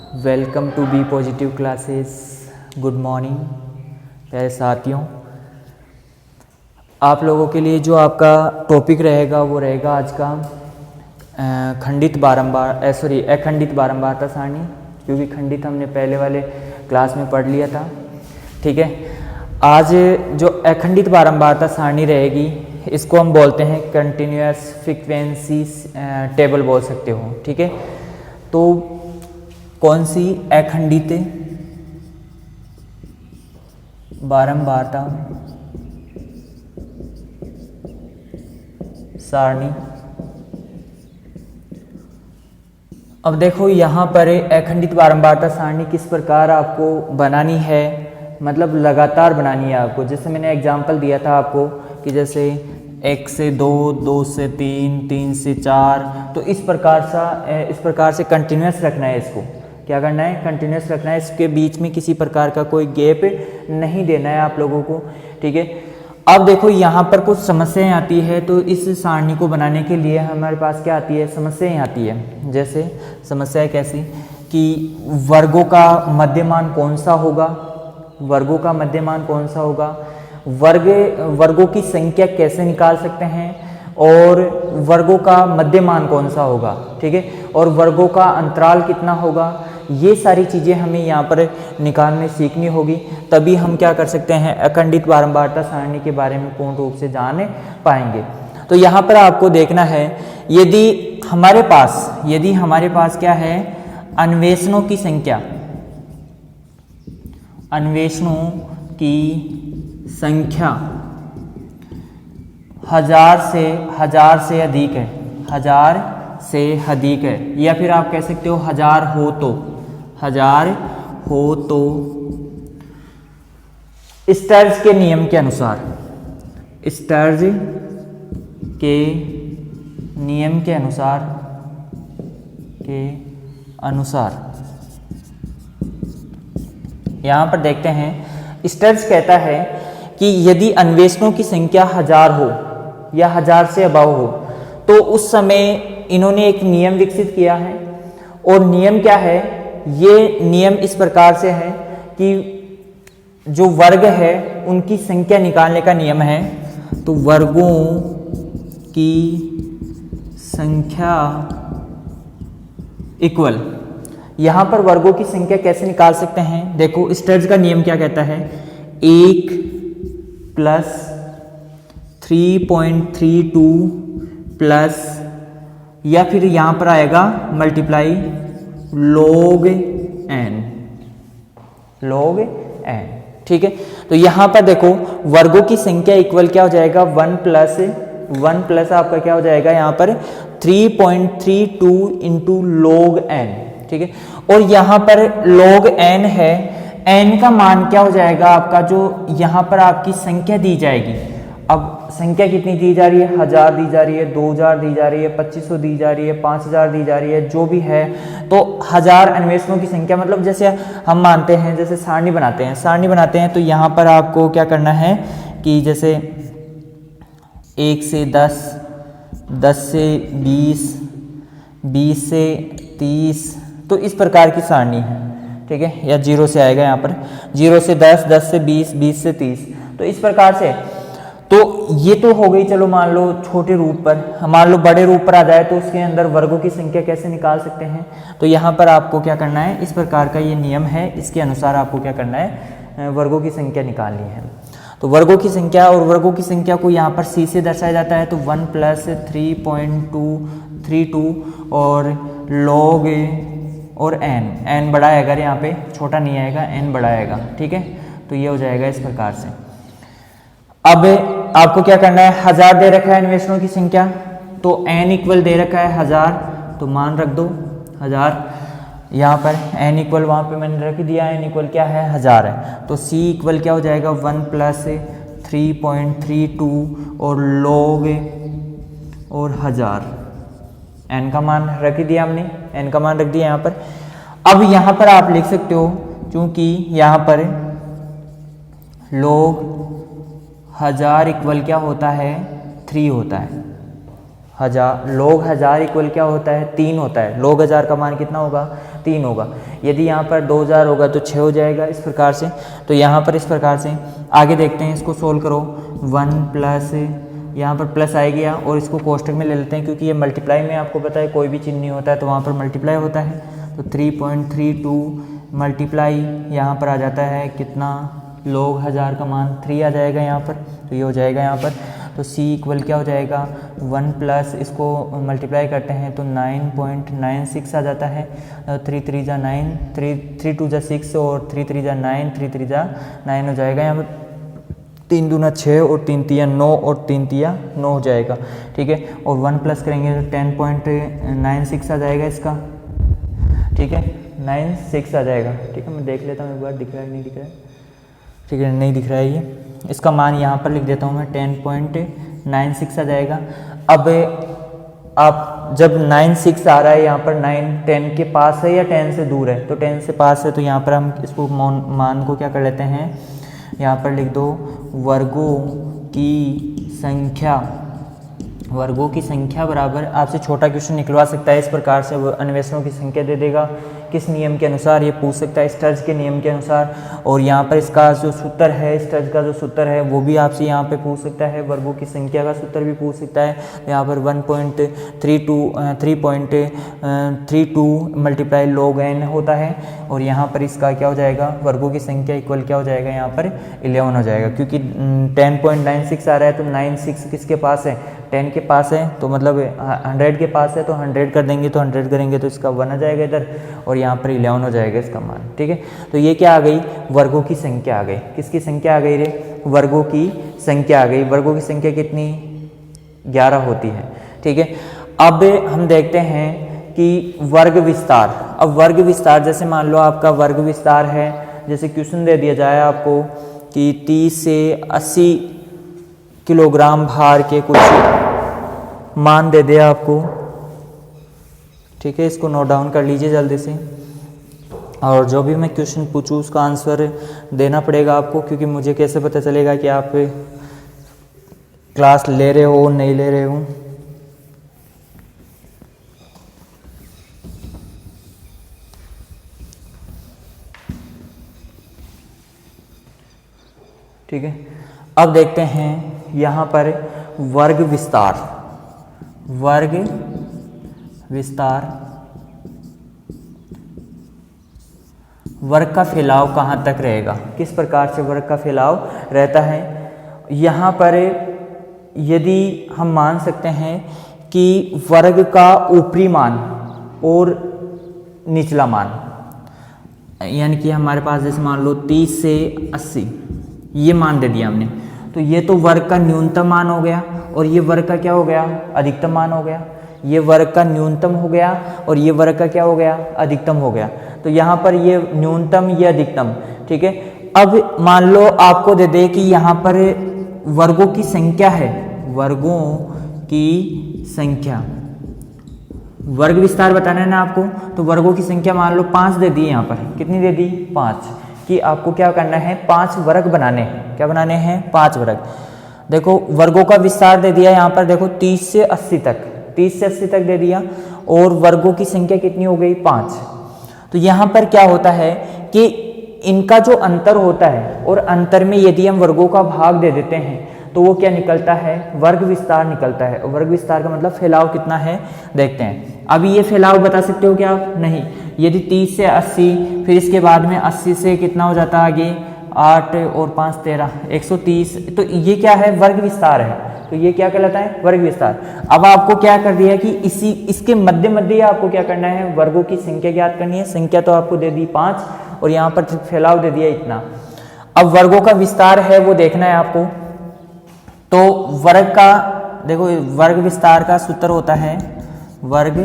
Welcome to Be Positive classes. Good morning प्यारे साथियों। आप लोगों के लिए जो आपका टॉपिक रहेगा वो रहेगा आज का अखंडित बारंबारता सारणी, क्योंकि खंडित हमने पहले वाले क्लास में पढ़ लिया था। ठीक है, आज जो अखंडित बारंबारता सारणी रहेगी इसको हम बोलते हैं कंटिन्यूअस फ्रीक्वेंसी टेबल बोल सकते हो। ठीक है, तो कौन सी अखंडित बारंबारता सारणी। अब देखो यहाँ पर अखंडित बारंबारता सारणी किस प्रकार आपको बनानी है, मतलब लगातार बनानी है आपको। जैसे मैंने एग्जांपल दिया था आपको कि जैसे 1 से 2, 2 से 3, 3 से 4, तो इस प्रकार से कंटिन्यूअस रखना है। इसको क्या करना है, कंटिन्यूअस रखना है। इसके बीच में किसी प्रकार का कोई गैप नहीं देना है आप लोगों को। ठीक है, अब देखो यहाँ पर कुछ समस्याएं आती है, तो इस सारणी को बनाने के लिए हमारे पास क्या आती है, समस्याएं आती है। जैसे समस्याएं कैसी कि वर्गों का मध्यमान कौन सा होगा, वर्गों का मध्यमान कौन सा होगा, वर्गों की संख्या कैसे निकाल सकते हैं, और वर्गों का मध्यमान कौन सा होगा। ठीक है, और वर्गों का अंतराल कितना होगा, ये सारी चीज़ें हमें यहाँ पर निकालने सीखनी होगी, तभी हम क्या कर सकते हैं, अखंडित बारंबारता सारणी के बारे में पूर्ण रूप से जान पाएंगे। तो यहाँ पर आपको देखना है, यदि हमारे पास क्या है, अन्वेषणों की संख्या, अन्वेषणों की संख्या 1000 से अधिक है, 1000 से अधिक है, या फिर आप कह सकते हो 1000 हो तो स्टर्ज के नियम के अनुसार, स्टर्ज के नियम के अनुसार यहां पर देखते हैं, स्टर्ज कहता है कि यदि अन्वेषणों की संख्या 1000 हो या 1000 से अबव हो, तो उस समय इन्होंने एक नियम विकसित किया है। और नियम क्या है, ये नियम इस प्रकार से है कि जो वर्ग है उनकी संख्या निकालने का नियम है। तो वर्गों की संख्या इक्वल, यहां पर वर्गों की संख्या कैसे निकाल सकते हैं, देखो स्टर्ज का नियम क्या कहता है, 1 + 3.32 प्लस, या फिर यहां पर आएगा मल्टीप्लाई log n। ठीक है, तो यहां पर देखो वर्गों की संख्या इक्वल क्या हो जाएगा, 1 प्लस आपका क्या हो जाएगा यहाँ पर 3.32 इंटू log n। ठीक है, और यहाँ पर log n है, n का मान क्या हो जाएगा आपका, जो यहाँ पर आपकी संख्या दी जाएगी। अब संख्या कितनी दी जा रही है, 1000 दी जा रही है, 2000 दी जा रही है, 2500 दी जा रही है, 5000 दी जा रही है, जो भी है। तो 1000 अन्वेषणों की संख्या, मतलब जैसे हम मानते हैं, जैसे सारणी बनाते हैं, तो यहाँ पर आपको क्या करना है कि जैसे 1 से 10, 10 से 20, 20 से 30, तो इस प्रकार की सारणी है। ठीक है, या 0 से आएगा यहाँ पर, 0 से 10, 10 से 20, 20 से 30, तो इस प्रकार से। तो ये तो हो गई, चलो मान लो छोटे रूप पर, मान लो बड़े रूप पर आ जाए तो उसके अंदर वर्गों की संख्या कैसे निकाल सकते हैं। तो यहाँ पर आपको क्या करना है, इस प्रकार का ये नियम है, इसके अनुसार आपको क्या करना है, वर्गों की संख्या निकालनी है। तो वर्गों की संख्या, और वर्गों की संख्या को यहाँ पर c से दर्शाया जाता है, तो 1 + 3.232 और log और n बड़ा आएगा, यहाँ पे छोटा नहीं आएगा, n बड़ा आएगा। ठीक है, तो ये हो जाएगा इस प्रकार से। अब आपको क्या करना है, 1000 दे रखा है अन्वेषणों की संख्या, तो n इक्वल दे रखा है 1000, तो मान रख दो 1000 यहाँ पर, n इक्वल वहाँ पे मैंने रख दिया, n इक्वल क्या है, 1000 है। तो c इक्वल क्या हो जाएगा, 1 + 3.32 और log और 1000, n का मान रख दिया हमने, n का मान रख दिया यहाँ पर। अब यहाँ पर आप लिख सकते हो, क्योंकि यहाँ पर log 1000 इक्वल क्या होता है, 3 होता है। log 1000 इक्वल क्या होता है, 3 होता है। log 1000 का मान कितना होगा, 3 होगा। यदि यहाँ पर 2000 होगा तो 6 हो जाएगा, इस प्रकार से। तो यहाँ पर इस प्रकार से आगे देखते हैं, इसको सोल्व करो। 1 प्लस यहाँ पर प्लस आ गया और इसको कोष्टक में ले लेते हैं, क्योंकि ये मल्टीप्लाई में आपको पता है कोई भी चिन्ह नहीं होता है तो वहाँ पर मल्टीप्लाई होता है। तो 3.32 मल्टीप्लाई यहाँ पर आ जाता है कितना, log 1000 का मान 3 आ जाएगा यहाँ पर, तो ये हो जाएगा यहाँ पर। तो c इक्वल क्या हो जाएगा 1 प्लस इसको मल्टीप्लाई करते हैं तो 9.96 आ जाता है। 3 3 जा 9, 3 2 जा 6 और 3 3 जा 9, 3 3 जा 9 हो जाएगा यहाँ पर। 3 दूना 6 और 3 तिया 9 और 3 तिया 9 हो जाएगा, ठीक है। और 1 प्लस करेंगे तो 10.96 आ जाएगा इसका, ठीक है, 96 आ जाएगा, ठीक है। मैं देख लेता हूँ एक बार, दिख रहा है नहीं दिख रहा है, ठीक है, नहीं दिख रहा है ये। इसका मान यहाँ पर लिख देता हूँ मैं, 10.96 आ जाएगा। अब आप जब 96 आ रहा है यहाँ पर, 9 10 के पास है या 10 से दूर है, तो 10 से पास है, तो यहाँ पर हम इसको मान को क्या कर लेते हैं, यहाँ पर लिख दो वर्गों की संख्या। वर्गों की संख्या बराबर, आपसे छोटा क्वेश्चन निकलवा सकता है इस प्रकार से, वो अन्वेषणों की संख्या दे देगा, किस नियम के अनुसार ये पूछ सकता है, स्टर्ज के नियम के अनुसार। और यहाँ पर इसका जो सूत्र है, स्टर्ज का जो सूत्र है वो भी आपसे यहाँ पे पूछ सकता है, वर्गों की संख्या का सूत्र भी पूछ सकता है। तो यहाँ पर 3.32 मल्टीप्लाई log n होता है, और यहाँ पर इसका क्या हो जाएगा, वर्गों की संख्या इक्वल क्या हो जाएगा, यहाँ पर 11 हो जाएगा, क्योंकि 10.96 आ रहा है तो 96 किसके पास है, 10 के पास है, तो मतलब 100 के पास है, तो 100 कर देंगे, तो 100 करेंगे तो इसका 1 आ जाएगा इधर, और यहाँ पर 11 हो जाएगा इसका मान, ठीक है। तो ये क्या आ गई, वर्गों की संख्या आ गई। किसकी संख्या आ गई रे, वर्गों की संख्या आ गई। वर्गों की संख्या कितनी, 11 होती है, ठीक है। अब हम देखते हैं कि वर्ग विस्तार। अब वर्ग विस्तार, जैसे मान लो आपका वर्ग विस्तार है, जैसे क्वेश्चन दे दिया जाए आपको कि 30 से 80 किलोग्राम भार के कुछ मान दे दे आपको, ठीक है। इसको नोट डाउन कर लीजिए जल्दी से, और जो भी मैं क्वेश्चन पूछूं उसका आंसर देना पड़ेगा आपको, क्योंकि मुझे कैसे पता चलेगा कि आप क्लास ले रहे हो नहीं ले रहे हो। ठीक है, अब देखते हैं यहाँ पर वर्ग विस्तार। वर्ग विस्तार, वर्ग का फैलाव कहाँ तक रहेगा, किस प्रकार से वर्ग का फैलाव रहता है। यहाँ पर यदि हम मान सकते हैं कि वर्ग का ऊपरी मान और निचला मान, यानी कि हमारे पास जैसे मान लो 30 से 80 ये मान दे दिया हमने, तो ये तो वर्ग का न्यूनतम मान हो गया, और ये वर्ग का क्या हो गया, अधिकतम मान हो गया। ये वर्ग का न्यूनतम हो गया और ये वर्ग का क्या हो गया, अधिकतम हो गया। तो यहाँ पर ये न्यूनतम, ये अधिकतम, ठीक है। अब मान लो आपको दे दे कि यहाँ पर वर्गों की संख्या है, वर्गों की संख्या, वर्ग विस्तार बताना है ना आपको, तो वर्गों की संख्या मान लो 5 दे दी, यहाँ पर कितनी दे दी, 5, कि आपको क्या करना है, 5 वर्ग बनाने हैं। क्या बनाने हैं, 5 वर्ग। देखो वर्गों का विस्तार दे दिया यहाँ पर, देखो 30 से 80 तक, 30 से 80 तक दे दिया, और वर्गों की संख्या कितनी हो गई, 5। तो यहाँ पर क्या होता है कि इनका जो अंतर होता है, और अंतर में यदि हम वर्गों का भाग दे देते हैं तो वो क्या निकलता है, वर्ग विस्तार निकलता है। वर्ग विस्तार का मतलब फैलाव कितना है, देखते हैं। अभी ये फैलाव बता सकते हो क्या आप, नहीं। यदि 30 से 80, फिर इसके बाद में 80 से कितना हो जाता है आगे, 8 और 5 13, 130, तो ये क्या है, वर्ग विस्तार है। तो ये क्या कहलाता है, वर्ग विस्तार। अब आपको क्या कर दिया कि इसके मध्य मध्य आपको क्या करना है, वर्गों की संख्या ज्ञात करनी है। संख्या तो आपको दे दी 5, और यहाँ पर फैलाव दे दिया इतना। अब वर्गों का विस्तार है वो देखना है आपको। तो वर्ग का देखो, वर्ग विस्तार का सूत्र होता है वर्ग,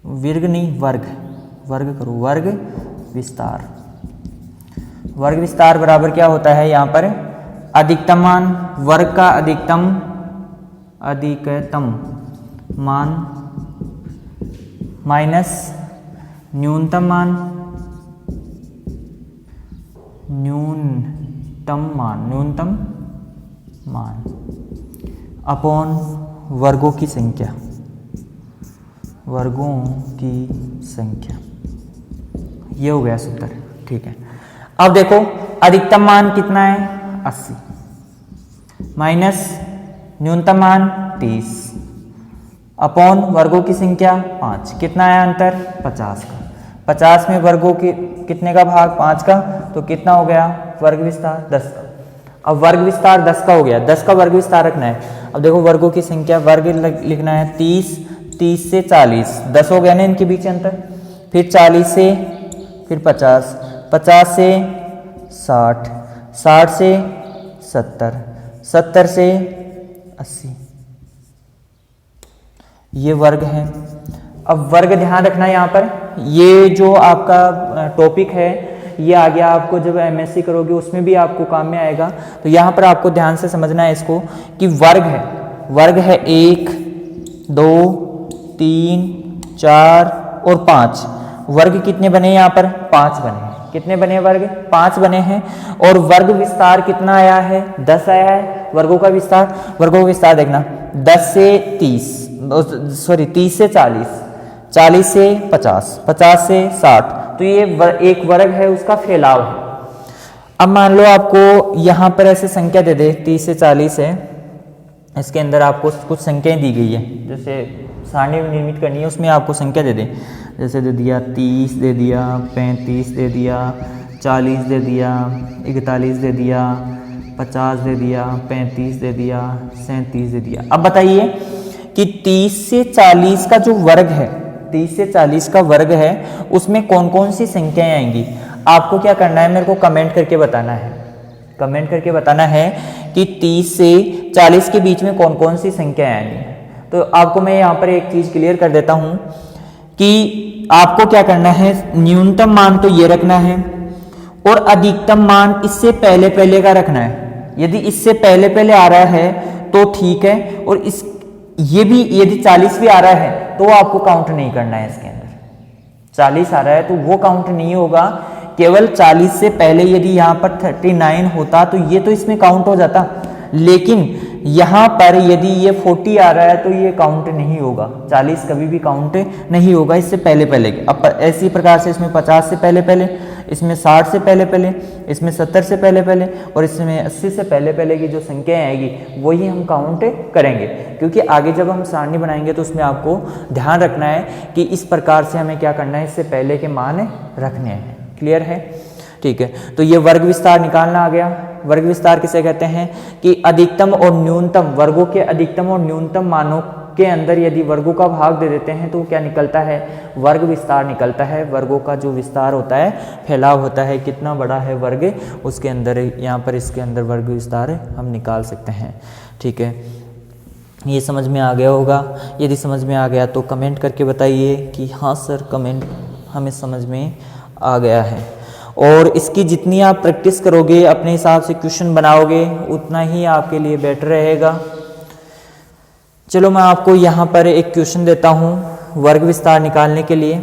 वर्ग नहीं, वर्ग, वर्ग करो, वर्ग विस्तार। वर्ग विस्तार बराबर क्या होता है, यहाँ पर अधिकतम मान, वर्ग का अधिकतम मान माइनस न्यूनतम मान अपॉन वर्गों की संख्या। वर्गों की संख्या, ये हो गया सूत्र। ठीक है, अब देखो अधिकतम मान कितना है 80 माइनस न्यूनतम मान 30 अपॉन वर्गों की संख्या 5, कितना है अंतर 50 का। 50 में वर्गों के कितने का भाग 5 का, तो कितना हो गया वर्ग विस्तार 10 का। अब वर्ग विस्तार 10 का हो गया, 10 का वर्ग विस्तार रखना है। अब देखो वर्गों की संख्या वर्ग लिखना है 30, 30 से 40, 10 हो गया ना इनके बीच अंतर, फिर 40 से फिर 50, 50 से 60, 60 से 70, 70 से 80, ये वर्ग है। अब वर्ग ध्यान रखना यहाँ पर, ये जो आपका टॉपिक है ये आगे आपको जब एमएससी करोगे उसमें भी आपको काम में आएगा। तो यहाँ पर आपको ध्यान से समझना है इसको कि वर्ग है 1, 2, 3, 4 और 5। वर्ग कितने बने यहाँ पर 5 बने हैं। कितने बने वर्ग 5 बने हैं। और वर्ग विस्तार कितना आया है 10 आया है। वर्गों का विस्तार देखना 10 से 30 से 40, 40 से 50, 50 से 60, तो ये एक वर्ग है उसका फैलाव है। अब मान लो आपको यहाँ पर ऐसे संख्या दे दे 30 से 40 है, इसके अंदर आपको कुछ संख्याएं दी गई है, जैसे सारणी निर्मित करनी है उसमें आपको संख्या दे दे, जैसे दे दिया 30 दे दिया, 35 दे दिया, 40 दे दिया, 41 दे दिया, 50 दे दिया, 35 दे दिया, 37 दे दिया। अब बताइए कि 30 से 40 का जो वर्ग है, 30 से 40 का वर्ग है उसमें कौन कौन सी संख्याएं आएंगी। आपको क्या करना है, मेरे को कमेंट करके बताना है। कमेंट करके बताना है कि 30 से 40 के बीच में कौन कौन सी संख्याएं आएंगी। तो आपको मैं यहाँ पर एक चीज क्लियर कर देता हूँ कि आपको क्या करना है, न्यूनतम मान तो ये रखना है और अधिकतम मान इससे पहले पहले का रखना है। यदि इससे पहले पहले आ रहा है तो ठीक है, और इस ये भी यदि 40 भी आ रहा है तो आपको काउंट नहीं करना है। इसके अंदर 40 आ रहा है तो वो काउंट नहीं होगा। केवल 40 से पहले यदि यहाँ पर 39 होता तो ये तो इसमें काउंट हो जाता, लेकिन यहाँ पर यदि ये 40 आ रहा है तो ये काउंट नहीं होगा। 40 कभी भी काउंट नहीं होगा इससे पहले पहले। अब ऐसी प्रकार से इसमें 50 से पहले पहले, इसमें 60 से पहले पहले, इसमें 70 से पहले पहले और इसमें 80 से पहले पहले की जो संख्याएं आएगी वही हम काउंट करेंगे। क्योंकि आगे जब हम सारणी बनाएंगे तो उसमें आपको ध्यान रखना है कि इस प्रकार से हमें क्या करना है, इससे पहले के मान रखने हैं। क्लियर है? ठीक है, तो ये वर्ग विस्तार निकालना आ गया। वर्ग विस्तार किसे कहते हैं कि अधिकतम और न्यूनतम, वर्गों के अधिकतम और न्यूनतम मानों के अंदर यदि वर्गों का भाग दे देते हैं तो क्या निकलता है, वर्ग विस्तार निकलता है। वर्गों का जो विस्तार होता है, फैलाव होता है, कितना बड़ा है वर्ग, उसके अंदर यहाँ पर इसके अंदर वर्ग विस्तार हम निकाल सकते हैं। ठीक है, ये समझ में आ गया होगा। यदि समझ में आ गया तो कमेंट करके बताइए कि हाँ सर कमेंट हमें समझ में आ गया है। और इसकी जितनी आप प्रैक्टिस करोगे, अपने हिसाब से क्वेश्चन बनाओगे, उतना ही आपके लिए बेटर रहेगा। चलो मैं आपको यहाँ पर एक क्वेश्चन देता हूँ वर्ग विस्तार निकालने के लिए।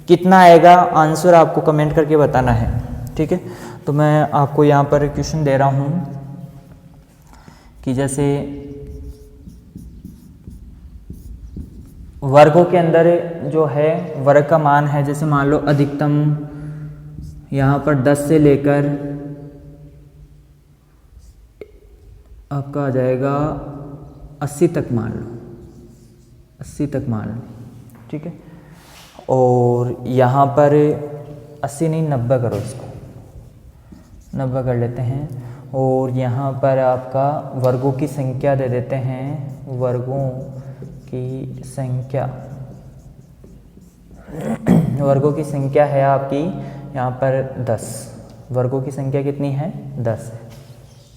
कितना आएगा आंसर आपको कमेंट करके बताना है। ठीक है, तो मैं आपको यहाँ पर क्वेश्चन दे रहा हूँ कि जैसे वर्गों के अंदर जो है वर्ग का मान है, जैसे मान लो अधिकतम यहाँ पर 10 से लेकर आपका आ जाएगा 80 तक मान लो, 80 तक मान लो। ठीक है, और यहाँ पर 80 नहीं 90 करो, इसको 90 कर लेते हैं। और यहाँ पर आपका वर्गों की संख्या दे देते हैं, वर्गों की संख्या, वर्गों की संख्या है आपकी यहाँ पर 10। वर्गों की संख्या कितनी है 10 है।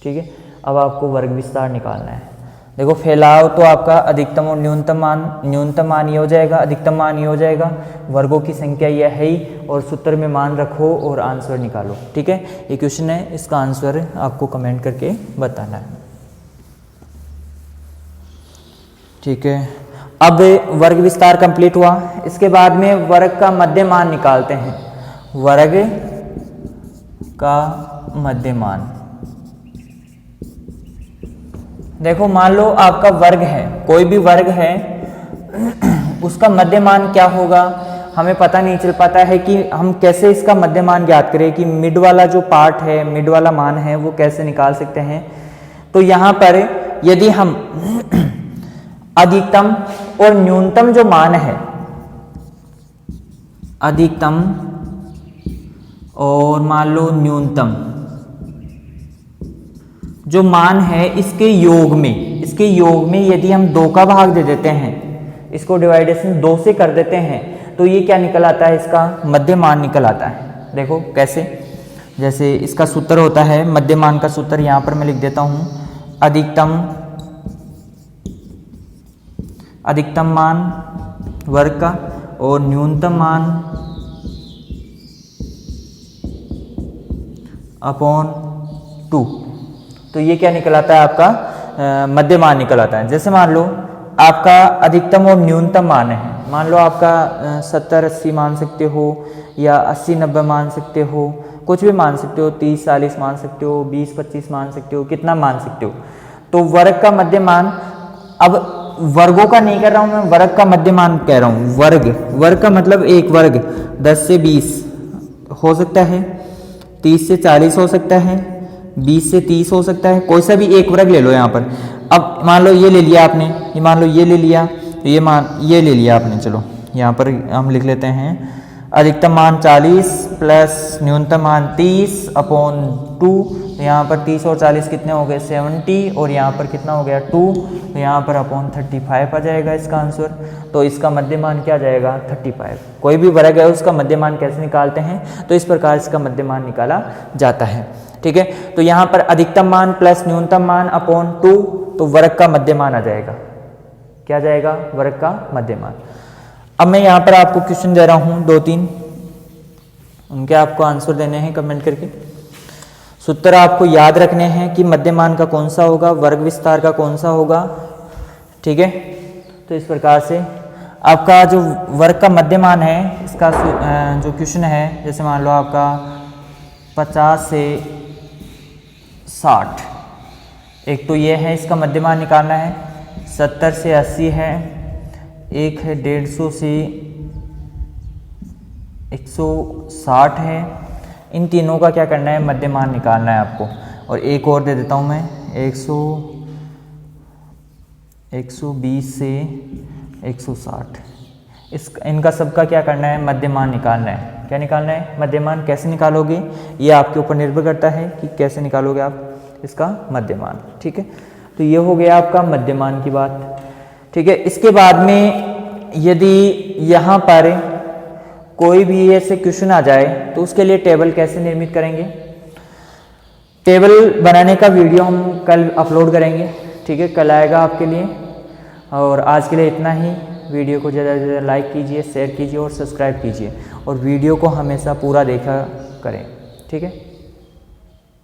ठीक है, अब आपको वर्ग विस्तार निकालना है। देखो फैलाव तो आपका अधिकतम और न्यूनतम मान ये हो जाएगा, अधिकतम मान ये हो जाएगा, वर्गों की संख्या यह है ही, और सूत्र में मान रखो और आंसर निकालो। ठीक है, ये क्वेश्चन है, इसका आंसर आपको कमेंट करके बताना है। ठीक है, अब वर्ग विस्तार कंप्लीट हुआ। इसके बाद में वर्ग का मध्य मान निकालते हैं। वर्ग का मध्य मान, देखो मान लो आपका वर्ग है, कोई भी वर्ग है, उसका मध्यमान क्या होगा हमें पता नहीं चल पाता है कि हम कैसे इसका मध्यमान ज्ञात करें कि मिड वाला जो पार्ट है, मिड वाला मान है वो कैसे निकाल सकते हैं। तो यहाँ पर यदि हम अधिकतम और न्यूनतम जो मान है, अधिकतम और मान लो न्यूनतम जो मान है इसके योग में यदि हम 2 का भाग दे देते हैं, इसको डिवाइडेशन 2 से कर देते हैं, तो ये क्या निकल आता है, इसका मध्यमान निकल आता है। देखो कैसे, जैसे इसका सूत्र होता है, मध्यमान का सूत्र यहाँ पर मैं लिख देता हूँ, अधिकतम मान वर्ग का और न्यूनतम मान अपॉन 2। तो ये क्या निकल आता है, आपका मध्यमान निकल आता है। जैसे मान लो आपका अधिकतम और न्यूनतम मान है, मान लो आपका 70-80 मान सकते हो या 80-90 मान सकते हो, कुछ भी मान सकते हो, 30-40 मान सकते हो, 20-25 मान सकते हो, कितना मान सकते हो। तो वर्ग का मध्यमान, अब वर्गों का नहीं कर रहा हूं मैं, वर्ग का मध्यमान कह रहा हूं। वर्ग का मतलब एक वर्ग 10 से 20 हो सकता है, 30 से 40 हो सकता है, 20 से 30 हो सकता है, कोई सा भी एक वर्ग ले लो यहाँ पर। अब मान लो ये ले लिया आपने, ये मान लो ये ले लिया, तो ये ले लिया आपने। चलो यहाँ पर हम लिख लेते हैं अधिकतम मान 40 प्लस न्यूनतम मान 30 अपॉन 2। तो यहाँ पर 30 और 40 कितने हो गए, 70, और यहाँ पर कितना हो गया 2, तो यहाँ पर अपॉन 35 आ जाएगा इसका आंसर। तो इसका मध्यमान क्या जाएगा, 35। कोई भी वर्ग है उसका मध्यमान कैसे निकालते हैं, तो इस प्रकार इसका मध्यमान निकाला जाता है। ठीक है, तो यहाँ पर अधिकतम मान प्लस न्यूनतम मान अपॉन 2, तो वर्ग का मध्यमान आ जाएगा। क्या जाएगा, वर्ग का मध्यमान। अब मैं यहाँ पर आपको क्वेश्चन दे रहा हूँ 2-3, उनके आपको आंसर देने हैं कमेंट करके। सूत्र आपको याद रखने हैं कि मध्यमान का कौन सा होगा, वर्ग विस्तार का कौन सा होगा। ठीक है, तो इस प्रकार से आपका जो वर्ग का मध्यमान है, इसका जो क्वेश्चन है, जैसे मान लो आपका 50 से 60, एक तो ये है इसका मध्यमान निकालना है, 70 से 80 है, एक है 150 से 160 है। इन तीनों का क्या करना है, मध्यमान निकालना है आपको। और एक और दे देता हूँ मैं, 120 से 160, इनका सबका क्या करना है, मध्यमान निकालना है। क्या निकालना है, मध्यमान। कैसे निकालोगे ये आपके ऊपर निर्भर करता है कि कैसे निकालोगे आप इसका मध्यमान। ठीक है, तो ये हो गया आपका मध्यमान की बात। ठीक है, इसके बाद में यदि यहाँ पर कोई भी ऐसे क्वेश्चन आ जाए तो उसके लिए टेबल कैसे निर्मित करेंगे। टेबल बनाने का वीडियो हम कल अपलोड करेंगे। ठीक है, कल आएगा आपके लिए। और आज के लिए इतना ही। वीडियो को ज़्यादा से ज़्यादा लाइक कीजिए, शेयर कीजिए और सब्सक्राइब कीजिए, और वीडियो को हमेशा पूरा देखा करें। ठीक है।